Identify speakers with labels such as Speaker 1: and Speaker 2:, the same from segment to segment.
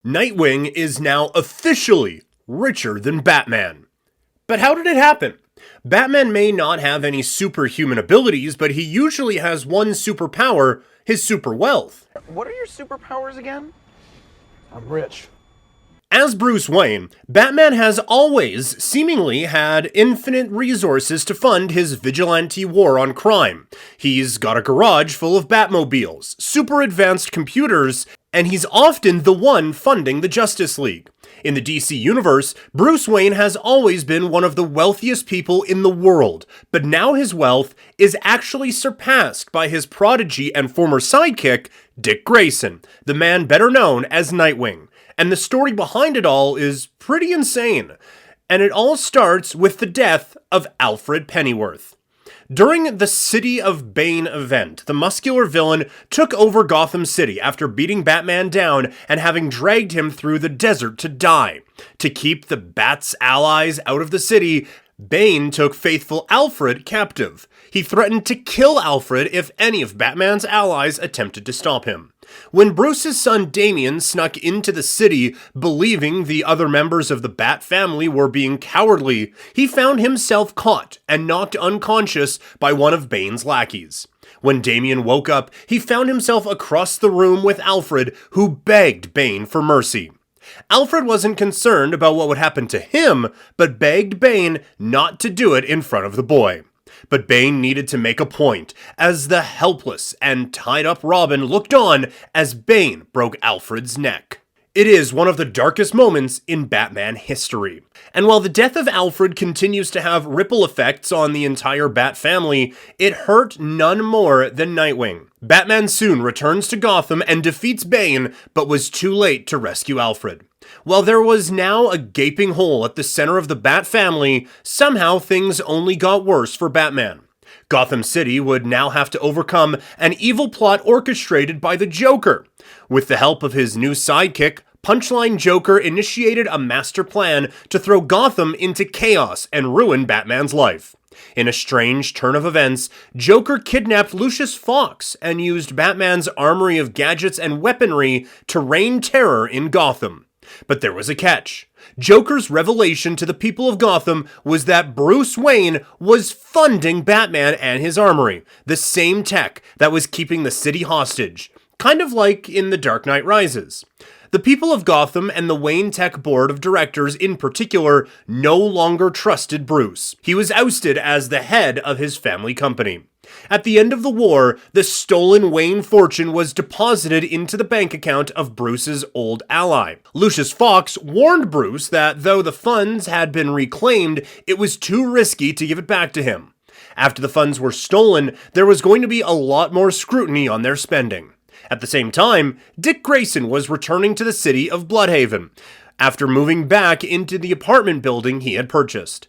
Speaker 1: Nightwing is now officially richer than Batman. But how did it happen? Batman may not have any superhuman abilities, but he usually has one superpower, his super wealth.
Speaker 2: What are your superpowers again?
Speaker 3: I'm rich.
Speaker 1: As Bruce Wayne, Batman has always seemingly had infinite resources to fund his vigilante war on crime. He's got a garage full of Batmobiles, super advanced computers, and he's often the one funding the Justice League. In the DC universe, Bruce Wayne has always been one of the wealthiest people in the world, but now his wealth is actually surpassed by his prodigy and former sidekick, Dick Grayson, the man better known as Nightwing. And the story behind it all is pretty insane. And it all starts with the death of Alfred Pennyworth. During the City of Bane event, the muscular villain took over Gotham City after beating Batman down and having dragged him through the desert to die. To keep the Bat's allies out of the city, Bane took faithful Alfred captive. He threatened to kill Alfred if any of Batman's allies attempted to stop him. When Bruce's son Damian snuck into the city, believing the other members of the Bat family were being cowardly, he found himself caught and knocked unconscious by one of Bane's lackeys. When Damian woke up, he found himself across the room with Alfred, who begged Bane for mercy. Alfred wasn't concerned about what would happen to him, but begged Bane not to do it in front of the boy. But Bane needed to make a point, as the helpless and tied-up Robin looked on as Bane broke Alfred's neck. It is one of the darkest moments in Batman history. And while the death of Alfred continues to have ripple effects on the entire Bat family, it hurt none more than Nightwing. Batman soon returns to Gotham and defeats Bane, but was too late to rescue Alfred. While there was now a gaping hole at the center of the Bat family, somehow things only got worse for Batman. Gotham City would now have to overcome an evil plot orchestrated by the Joker. With the help of his new sidekick, Punchline Joker initiated a master plan to throw Gotham into chaos and ruin Batman's life. In a strange turn of events, Joker kidnapped Lucius Fox and used Batman's armory of gadgets and weaponry to rain terror in Gotham. But there was a catch. Joker's revelation to the people of Gotham was that Bruce Wayne was funding Batman and his armory, the same tech that was keeping the city hostage, kind of like in The Dark Knight Rises. The people of Gotham and the Wayne Tech Board of Directors in particular no longer trusted Bruce. He was ousted as the head of his family company. At the end of the war, the stolen Wayne fortune was deposited into the bank account of Bruce's old ally. Lucius Fox warned Bruce that though the funds had been reclaimed, it was too risky to give it back to him. After the funds were stolen, there was going to be a lot more scrutiny on their spending. At the same time, Dick Grayson was returning to the city of Bloodhaven after moving back into the apartment building he had purchased.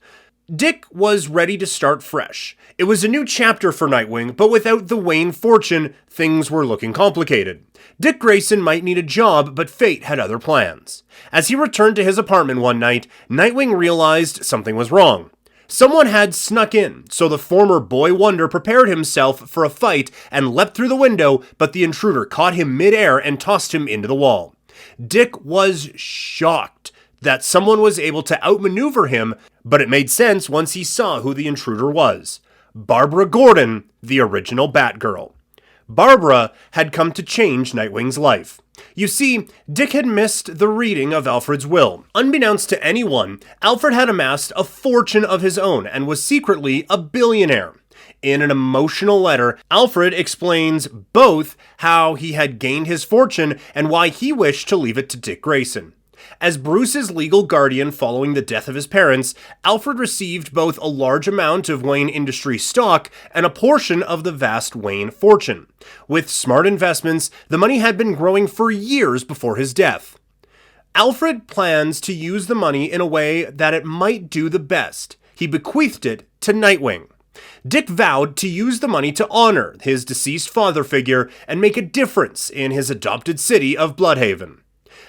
Speaker 1: Dick was ready to start fresh. It was a new chapter for Nightwing, but without the Wayne fortune, things were looking complicated. Dick Grayson might need a job, but fate had other plans. As he returned to his apartment one night, Nightwing realized something was wrong. Someone had snuck in, so the former Boy Wonder prepared himself for a fight and leapt through the window, but the intruder caught him mid-air and tossed him into the wall. Dick was shocked that someone was able to outmaneuver him, but it made sense once he saw who the intruder was. Barbara Gordon, the original Batgirl. Barbara had come to change Nightwing's life. You see, Dick had missed the reading of Alfred's will. Unbeknownst to anyone, Alfred had amassed a fortune of his own and was secretly a billionaire. In an emotional letter, Alfred explains both how he had gained his fortune and why he wished to leave it to Dick Grayson. As Bruce's legal guardian following the death of his parents, Alfred received both a large amount of Wayne Industries stock and a portion of the vast Wayne fortune. With smart investments, the money had been growing for years before his death. Alfred plans to use the money in a way that it might do the best. He bequeathed it to Nightwing. Dick vowed to use the money to honor his deceased father figure and make a difference in his adopted city of Bloodhaven.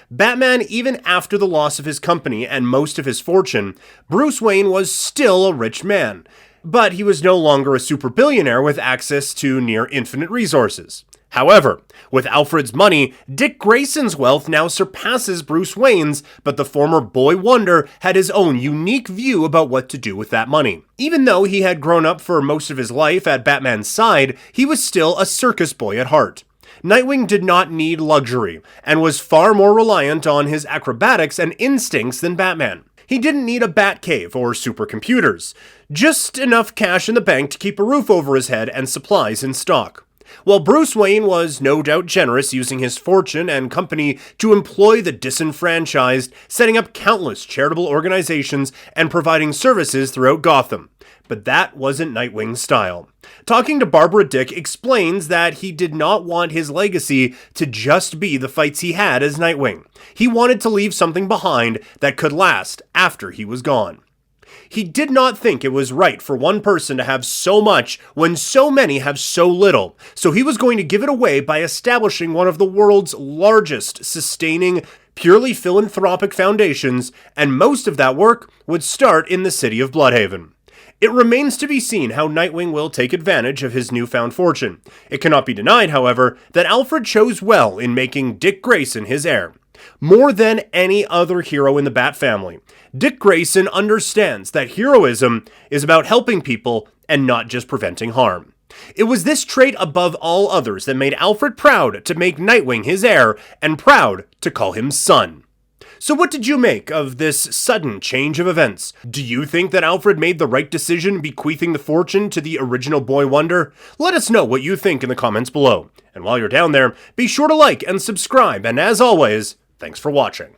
Speaker 1: Batman, even after the loss of his company and most of his fortune, Bruce Wayne was still a rich man, but he was no longer a super billionaire with access to near infinite resources. However, with Alfred's money, Dick Grayson's wealth now surpasses Bruce Wayne's, but the former boy wonder had his own unique view about what to do with that money. Even though he had grown up for most of his life at Batman's side, he was still a circus boy at heart. Nightwing did not need luxury, and was far more reliant on his acrobatics and instincts than Batman. He didn't need a Batcave or supercomputers, just enough cash in the bank to keep a roof over his head and supplies in stock. While Bruce Wayne was no doubt generous, using his fortune and company to employ the disenfranchised, setting up countless charitable organizations and providing services throughout Gotham. But that wasn't Nightwing's style. Talking to Barbara, Dick explains that he did not want his legacy to just be the fights he had as Nightwing. He wanted to leave something behind that could last after he was gone. He did not think it was right for one person to have so much when so many have so little, so he was going to give it away by establishing one of the world's largest sustaining, purely philanthropic foundations, and most of that work would start in the city of Bloodhaven. It remains to be seen how Nightwing will take advantage of his newfound fortune. It cannot be denied, however, that Alfred chose well in making Dick Grayson his heir. More than any other hero in the Bat family, Dick Grayson understands that heroism is about helping people and not just preventing harm. It was this trait above all others that made Alfred proud to make Nightwing his heir and proud to call him son. So what did you make of this sudden change of events? Do you think that Alfred made the right decision bequeathing the fortune to the original Boy Wonder? Let us know what you think in the comments below. And while you're down there, be sure to like and subscribe, and as always, thanks for watching.